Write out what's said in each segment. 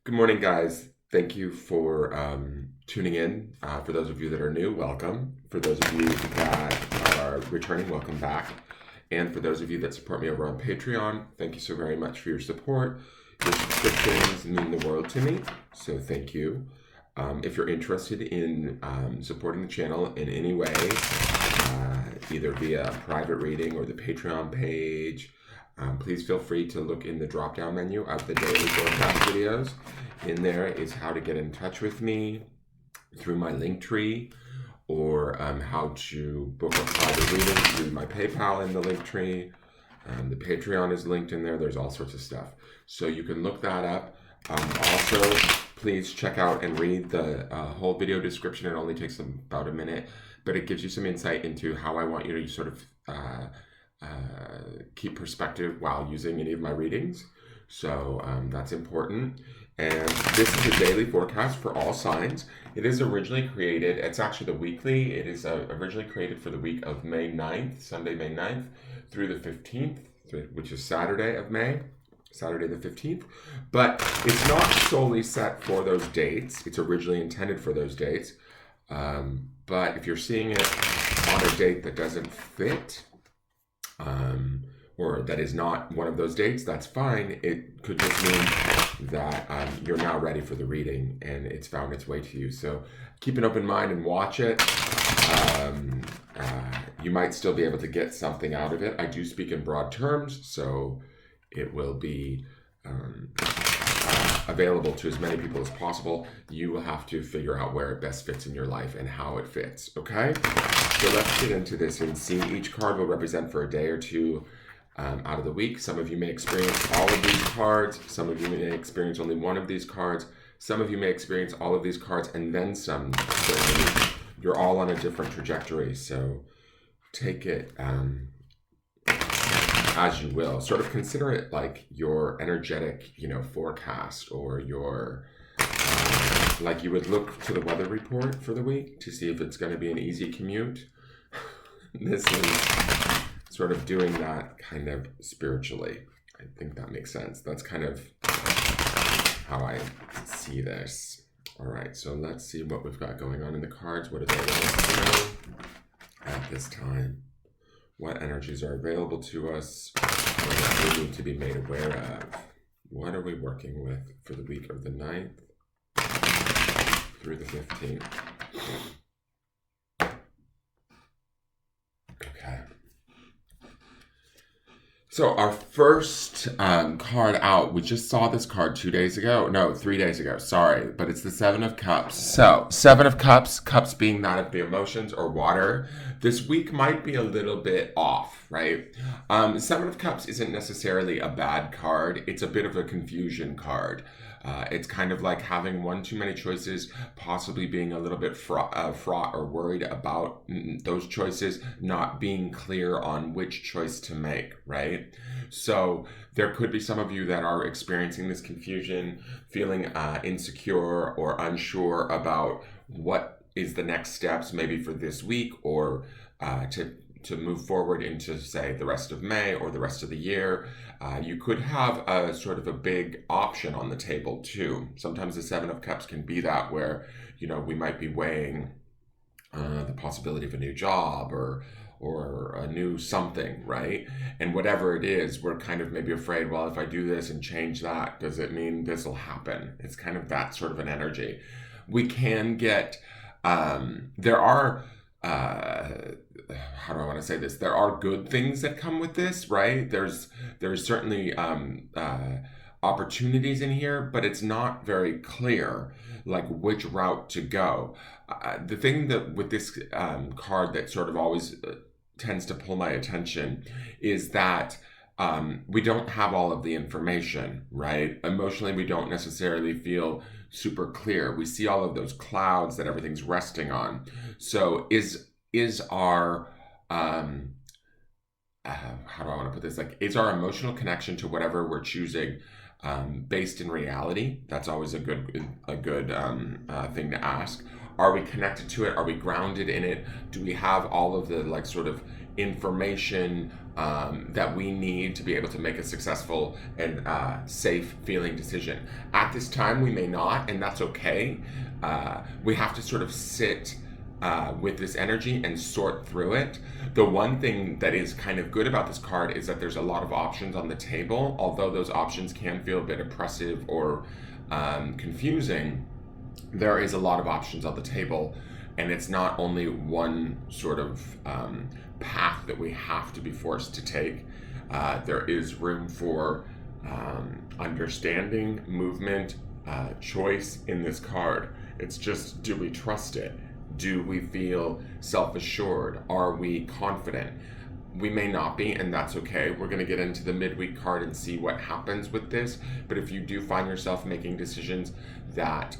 Good morning, guys. Thank you for tuning in. For those of you that are new, welcome. For those of you that are returning, welcome back. And for those of you that support me over on Patreon, thank you so very much for your support. Your subscriptions mean the world to me, so thank you. If you're interested in supporting the channel in any way, either via a private reading or the Patreon page, please feel free to look in the drop-down menu of the daily forecast videos. In there is how to get in touch with me through my Linktree, or how to book a private reading through my PayPal in the Linktree. The Patreon is linked in there. There's all sorts of stuff. So you can look that up. Also, please check out and read the whole video description. It only takes about a minute, but it gives you some insight into how I want you to sort of keep perspective while using any of my readings. So that's important. And this is a daily forecast for all signs. It is originally created, it's actually the weekly. It is originally created for the week of May 9th, Sunday, May 9th, through the 15th, which is Saturday of May, Saturday the 15th. But it's not solely set for those dates. It's originally intended for those dates. But if you're seeing it on a date that doesn't fit, or that is not one of those dates, that's fine. It could just mean that you're now ready for the reading and it's found its way to you. So keep an open mind and watch it. You might still be able to get something out of it. I do speak in broad terms, so it will be available to as many people as possible. You will have to figure out where it best fits in your life and how it fits, okay? So let's get into this and see. Each card will represent for a day or two out of the week. Some of you may experience all of these cards. Some of you may experience only one of these cards. Some of you may experience all of these cards and then some. So you're all on a different trajectory, so take it as you will. Sort of consider it like your energetic, forecast, or your, like you would look to the weather report for the week to see if it's going to be an easy commute. This is sort of doing that kind of spiritually. I think that makes sense. That's kind of how I see this. All right, so let's see what we've got going on in the cards. What do they want us to know at this time? What energies are available to us? What do we need to be made aware of? What are we working with for the week of the 9th through the 15th? Okay. So our first card out, we just saw this card 3 days ago, sorry, but it's the Seven of Cups. So, Seven of Cups, cups being that of the emotions or water. This week might be a little bit off, right? Seven of Cups isn't necessarily a bad card. It's a bit of a confusion card. It's kind of like having one too many choices, possibly being a little bit fraught or worried about those choices, not being clear on which choice to make, right? So there could be some of you that are experiencing this confusion, feeling insecure or unsure about what is the next steps maybe for this week, or to move forward into, say, the rest of May or the rest of the year. You could have a sort of a big option on the table too. Sometimes the Seven of Cups can be that, where, we might be weighing the possibility of a new job or a new something, right? And whatever it is, we're kind of maybe afraid, well, if I do this and change that, does it mean this will happen? It's kind of that sort of an energy. We can get, there are, how do I want to say this? There are good things that come with this, right? There's certainly opportunities in here, but it's not very clear, like which route to go. The thing that with this card that sort of always tends to pull my attention is that we don't have all of the information, right? Emotionally, we don't necessarily feel super clear. We see all of those clouds that everything's resting on. So is our how do I want to put this? Like, is our emotional connection to whatever we're choosing based in reality? That's always a good thing to ask. Are we connected to it? Are we grounded in it? Do we have all of the like sort of information that we need to be able to make a successful and safe feeling decision? At this time, we may not, and that's okay. We have to sort of sit with this energy and sort through it. The one thing that is kind of good about this card is that there's a lot of options on the table, although those options can feel a bit oppressive or confusing. There is a lot of options on the table, and it's not only one sort of path that we have to be forced to take. There is room for understanding, movement, choice in this card. It's just, do we trust it? Do we feel self-assured? Are we confident? We may not be, and that's okay. We're going to get into the midweek card and see what happens with this. But if you do find yourself making decisions that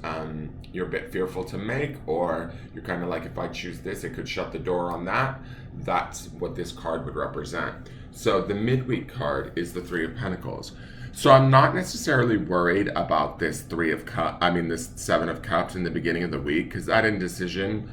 you're a bit fearful to make, or you're kind of like, if I choose this, it could shut the door on that, that's what this card would represent. So the midweek card is the Three of Pentacles. So I'm not necessarily worried about this this Seven of Cups in the beginning of the week, because that indecision,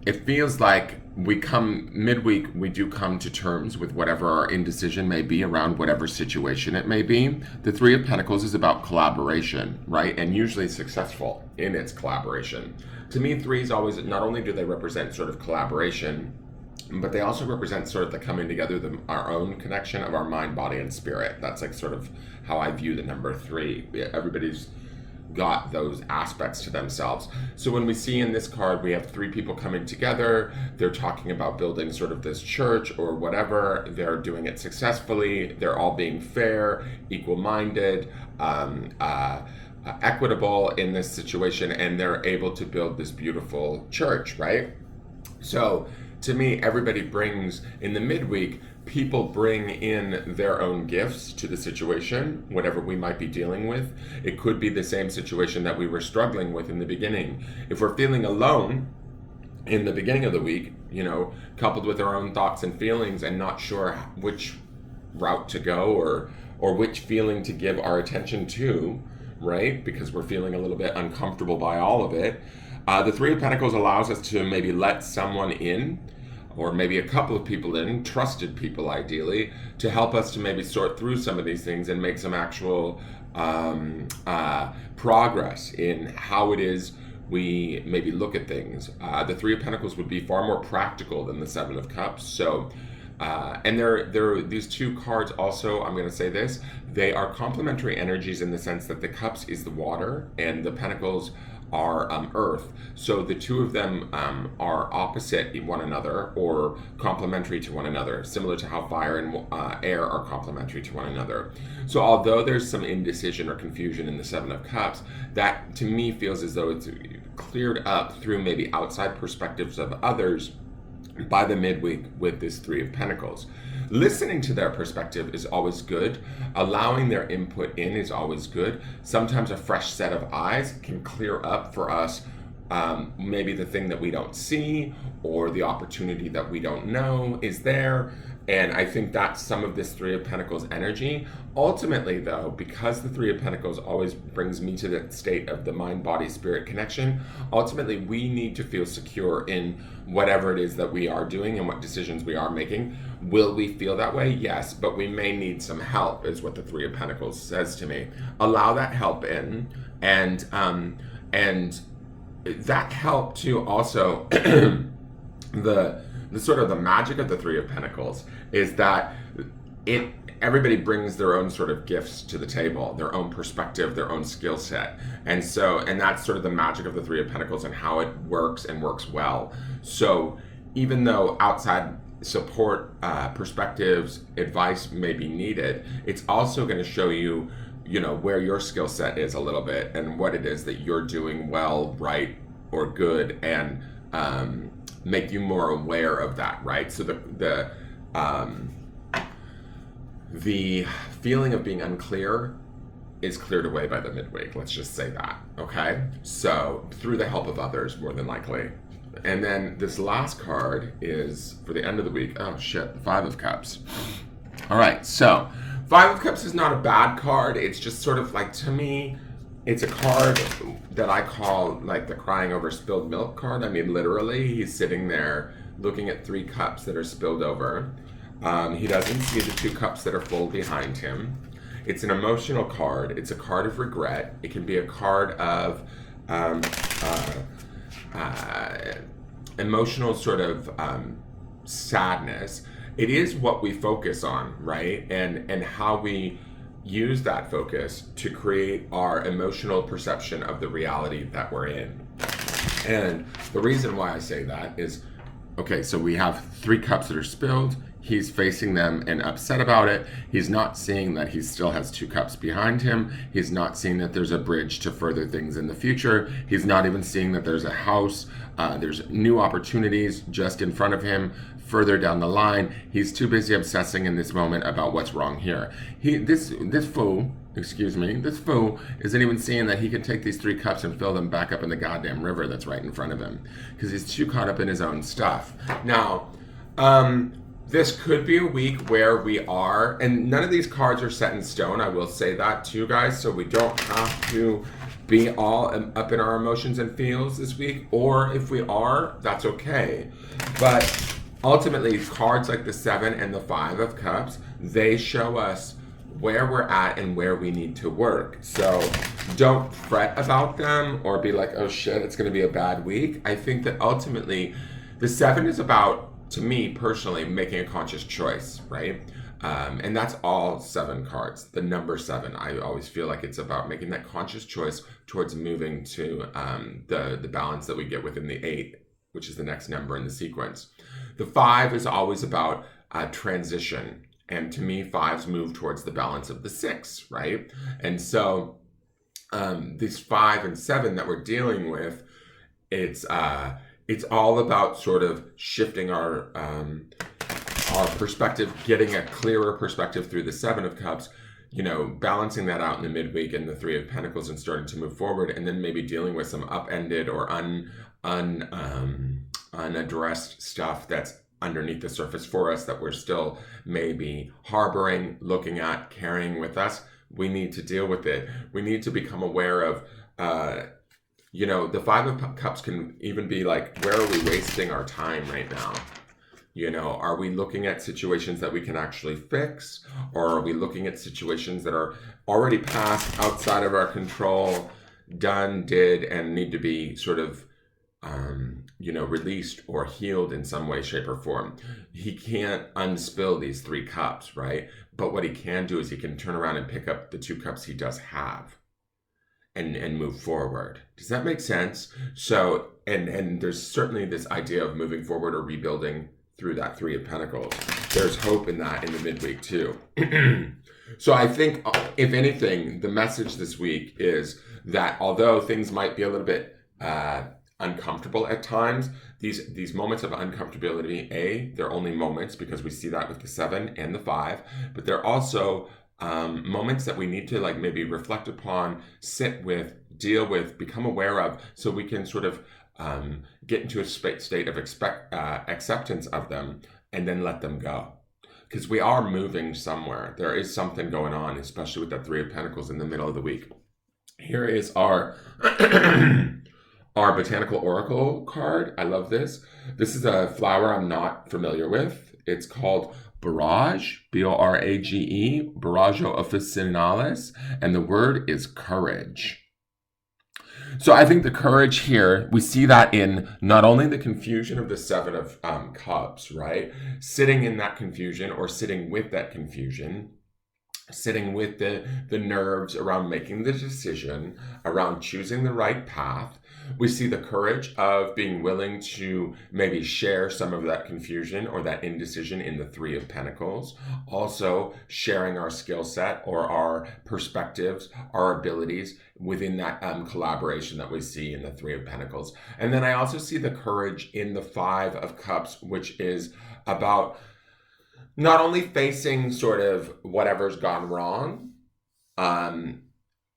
it feels like midweek, we do come to terms with whatever our indecision may be around whatever situation it may be. The Three of Pentacles is about collaboration, right? And usually successful in its collaboration. To me, threes always, not only do they represent sort of collaboration, but they also represent sort of the coming together, our own connection of our mind, body, and spirit. That's like sort of how I view the number three. Everybody's got those aspects to themselves. So when we see in this card, we have three people coming together. They're talking about building sort of this church or whatever. They're doing it successfully. They're all being fair, equal-minded, equitable in this situation, and they're able to build this beautiful church, right? So to me, everybody brings, in the midweek, people bring in their own gifts to the situation, whatever we might be dealing with. It could be the same situation that we were struggling with in the beginning. If we're feeling alone in the beginning of the week, coupled with our own thoughts and feelings and not sure which route to go or which feeling to give our attention to, right? Because we're feeling a little bit uncomfortable by all of it. The Three of Pentacles allows us to maybe let someone in, or maybe a couple of people in, trusted people ideally, to help us to maybe sort through some of these things and make some actual progress in how it is we maybe look at things. The Three of Pentacles would be far more practical than the Seven of Cups. So, and there these two cards also, I'm going to say this, they are complementary energies in the sense that the Cups is the water and the Pentacles are earth. So the two of them are opposite one another or complementary to one another, similar to how fire and air are complementary to one another. So although there's some indecision or confusion in the Seven of Cups, that to me feels as though it's cleared up through maybe outside perspectives of others by the midweek with this Three of Pentacles. Listening to their perspective is always good. Allowing their input in is always good. Sometimes a fresh set of eyes can clear up for us maybe the thing that we don't see or the opportunity that we don't know is there. And I think that's some of this Three of Pentacles energy. Ultimately, though, because the Three of Pentacles always brings me to the state of the mind, body, spirit connection, ultimately we need to feel secure in whatever it is that we are doing and what decisions we are making. Will we feel that way? Yes, but we may need some help, is what the Three of Pentacles says to me. Allow that help in, and that help to also the sort of the magic of the Three of Pentacles is that everybody brings their own sort of gifts to the table, their own perspective, their own skill set. And that's sort of the magic of the Three of Pentacles and how it works and works well. So even though outside support, perspectives, advice may be needed, it's also going to show you, where your skill set is a little bit and what it is that you're doing well, right, or good, and make you more aware of that, right? So the feeling of being unclear is cleared away by the midweek. Let's just say that, okay? So through the help of others, more than likely. And then this last card is for the end of the week. Oh shit, the Five of Cups. All right, so Five of Cups is not a bad card. It's just sort of like, to me, it's a card that I call like the crying over spilled milk card. I mean, literally, he's sitting there looking at 3 cups that are spilled over. He doesn't see the 2 cups that are full behind him. It's an emotional card. It's a card of regret. It can be a card of emotional sort of sadness. It is what we focus on, right? And how we use that focus to create our emotional perception of the reality that we're in. And the reason why I say that is, okay, so we have 3 cups that are spilled. He's facing them and upset about it. He's not seeing that he still has 2 cups behind him. He's not seeing that there's a bridge to further things in the future. He's not even seeing that there's a house. There's new opportunities just in front of him further down the line. He's too busy obsessing in this moment about what's wrong here. This fool isn't even seeing that he can take these 3 cups and fill them back up in the goddamn river that's right in front of him, because he's too caught up in his own stuff. Now, this could be a week where we are, and none of these cards are set in stone, I will say that too, guys, so we don't have to be all up in our emotions and feels this week, or if we are, that's okay. But ultimately, cards like the 7 and the 5 of Cups, they show us where we're at and where we need to work. So don't fret about them or be like, oh shit, it's going to be a bad week. I think that ultimately the 7 is about, to me personally, making a conscious choice, right? And that's all 7 cards. The number 7, I always feel like it's about making that conscious choice towards moving to the balance that we get within the 8, which is the next number in the sequence. The 5 is always about transition. And to me, 5s move towards the balance of the 6, right? And so these 5 and 7 that we're dealing with, it's all about sort of shifting our perspective, getting a clearer perspective through the 7 of Cups, you know, balancing that out in the midweek and the 3 of Pentacles and starting to move forward, and then maybe dealing with some upended or unaddressed stuff that's underneath the surface for us that we're still maybe harboring, looking at, carrying with us. We need to deal with it. We need to become aware of, the 5 of Cups can even be like, where are we wasting our time right now? You know, are we looking at situations that we can actually fix? Or are we looking at situations that are already past, outside of our control, done, did, and need to be sort of released or healed in some way, shape, or form? He can't unspill these 3 cups, right? But what he can do is he can turn around and pick up the 2 cups he does have and move forward. Does that make sense? So, and there's certainly this idea of moving forward or rebuilding through that 3 of Pentacles. There's hope in that in the midweek too. So I think, if anything, the message this week is that although things might be a little bit uncomfortable at times, these moments of uncomfortability, they're only moments, because we see that with the 7 and the 5, but they're also moments that we need to like maybe reflect upon, sit with, deal with, become aware of, so we can sort of get into a state of acceptance of them and then let them go. Because we are moving somewhere. There is something going on, especially with that 3 of Pentacles in the middle of the week. Here is our our Botanical Oracle card. I love this. This is a flower I'm not familiar with. It's called Borage, B-O-R-A-G-E, Boragio officinalis, and the word is courage. So I think the courage here, we see that in not only the confusion of the 7 of Cups, right? Sitting in that confusion, or sitting with that confusion, sitting with the nerves around making the decision, around choosing the right path. We see the courage of being willing to maybe share some of that confusion or that indecision in the 3 of Pentacles. Also sharing our skill set or our perspectives, our abilities within that collaboration that we see in the 3 of Pentacles. And then I also see the courage in the 5 of Cups, which is about not only facing sort of whatever's gone wrong,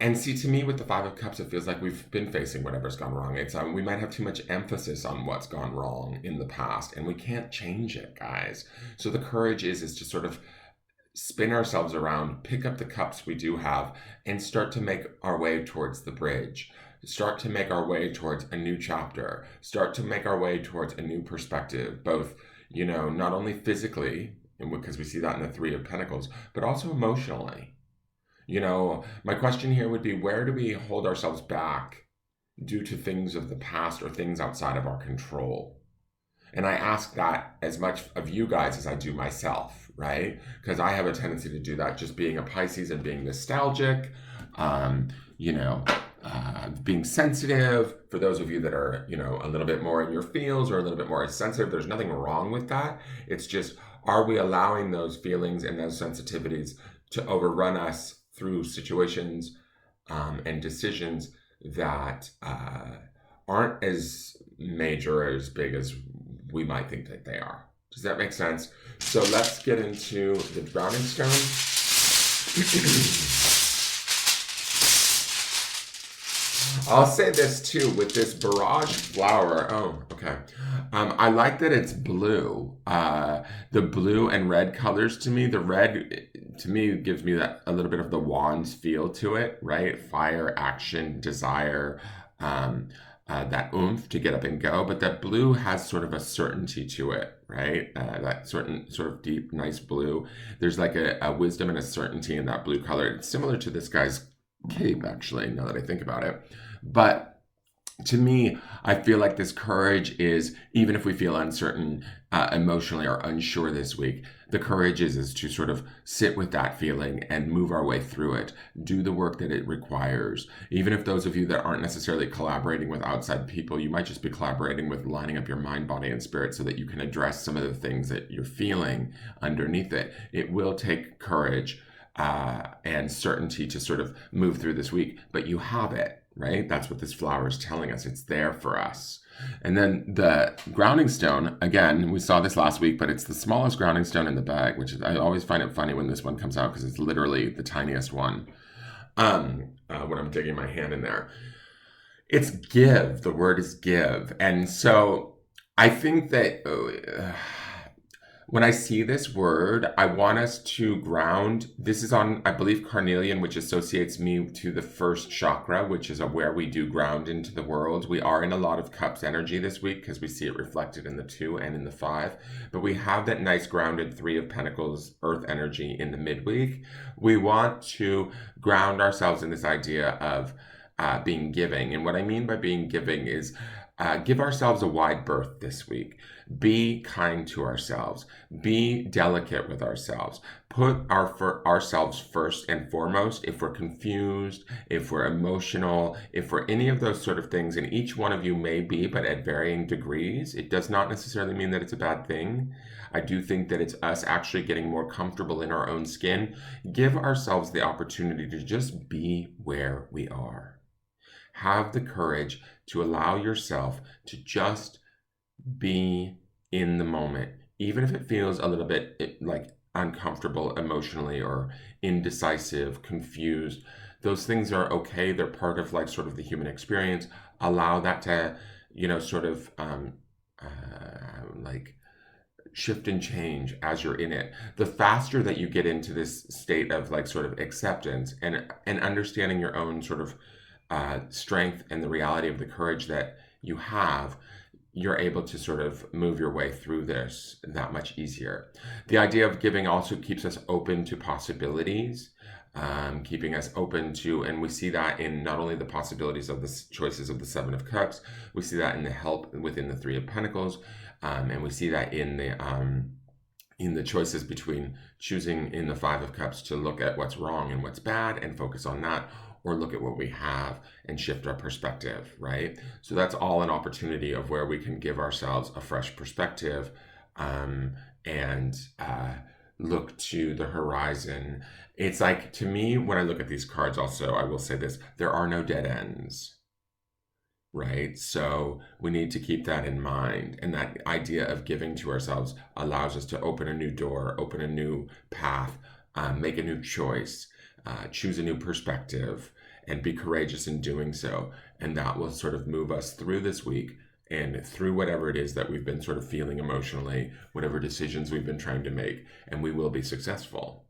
and see, to me, with the 5 of Cups, it feels like we've been facing whatever's gone wrong. It's we might have too much emphasis on what's gone wrong in the past, and we can't change it, guys. So the courage is to sort of spin ourselves around, pick up the cups we do have, and start to make our way towards the bridge. Start to make our way towards a new chapter. Start to make our way towards a new perspective, both, not only physically, because we see that in the Three of Pentacles, but also emotionally. My question here would be, where do we hold ourselves back due to things of the past or things outside of our control? And I ask that as much of you guys as I do myself, right? Because I have a tendency to do that, just being a Pisces and being nostalgic, being sensitive. For those of you that are, a little bit more in your feels or a little bit more sensitive, there's nothing wrong with that. It's just, are we allowing those feelings and those sensitivities to overrun us through situations and decisions that aren't as major or as big as we might think that they are? Does that make sense? So let's get into the grounding stone. I'll say this too, with this barrage flower. Oh, okay. I like that it's blue. The blue and red colors to me, the red to me gives me that a little bit of the wands feel to it, right? Fire, action, desire, that oomph to get up and go. But that blue has sort of a certainty to it, right? That certain sort of deep, nice blue. There's like a wisdom and a certainty in that blue color. It's similar to this guy's cape, actually, now that I think about it. But to me, I feel like this courage is, even if we feel uncertain emotionally or unsure this week, the courage is to sort of sit with that feeling and move our way through it, do the work that it requires. Even if those of you that aren't necessarily collaborating with outside people, you might just be collaborating with lining up your mind, body, and spirit so that you can address some of the things that you're feeling underneath it. It will take courage and certainty to sort of move through this week, but you have it, right? That's what this flower is telling us. It's there for us. And then the grounding stone, again, we saw this last week, but it's the smallest grounding stone in the bag, which is, I always find it funny when this one comes out because it's literally the tiniest one. When I'm digging my hand in there, it's give. The word is give. And so I think that when I see this word, I want us to ground. This is on, I believe, carnelian, which associates me to the first chakra, which is where we do ground into the world. We are in a lot of cups energy this week because we see it reflected in the 2 and in the 5. But we have that nice grounded 3 of Pentacles earth energy in the midweek. We want to ground ourselves in this idea of being giving. And what I mean by being giving is give ourselves a wide berth this week. Be kind to ourselves. Be delicate with ourselves. Put ourselves first and foremost. If we're confused, if we're emotional, if we're any of those sort of things, and each one of you may be, but at varying degrees, it does not necessarily mean that it's a bad thing. I do think that it's us actually getting more comfortable in our own skin. Give ourselves the opportunity to just be where we are. Have the courage to allow yourself to just be in the moment, even if it feels a little bit like uncomfortable emotionally or indecisive, confused. Those things are okay. They're part of like sort of the human experience. Allow that to, sort of like shift and change as you're in it. The faster that you get into this state of like sort of acceptance and understanding your own sort of strength and the reality of the courage that you have, you're able to sort of move your way through this that much easier. The idea of giving also keeps us open to possibilities, keeping us open to, and we see that in not only the possibilities of the choices of the 7 of Cups, we see that in the help within the 3 of Pentacles, and we see that in the choices between choosing in the 5 of Cups to look at what's wrong and what's bad and focus on that, or look at what we have and shift our perspective, right? So that's all an opportunity of where we can give ourselves a fresh perspective and look to the horizon. It's like, to me, when I look at these cards also, I will say this, there are no dead ends, right? So we need to keep that in mind. And that idea of giving to ourselves allows us to open a new door, open a new path, make a new choice, choose a new perspective, and be courageous in doing so. And that will sort of move us through this week and through whatever it is that we've been sort of feeling emotionally, whatever decisions we've been trying to make, and we will be successful.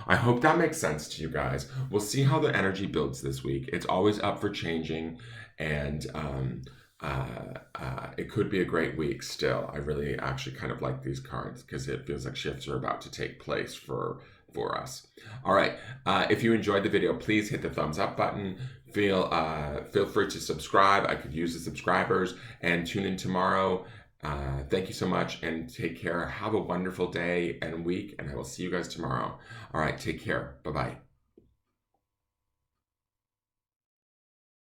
I hope that makes sense to you guys. We'll see how the energy builds this week. It's always up for changing, and it could be a great week still. I really actually kind of like these cards because it feels like shifts are about to take place for us. All right. If you enjoyed the video, please hit the thumbs up button. Feel free to subscribe. I could use the subscribers, and tune in tomorrow. Thank you so much, and take care. Have a wonderful day and week, and I will see you guys tomorrow. All right, take care. Bye-bye.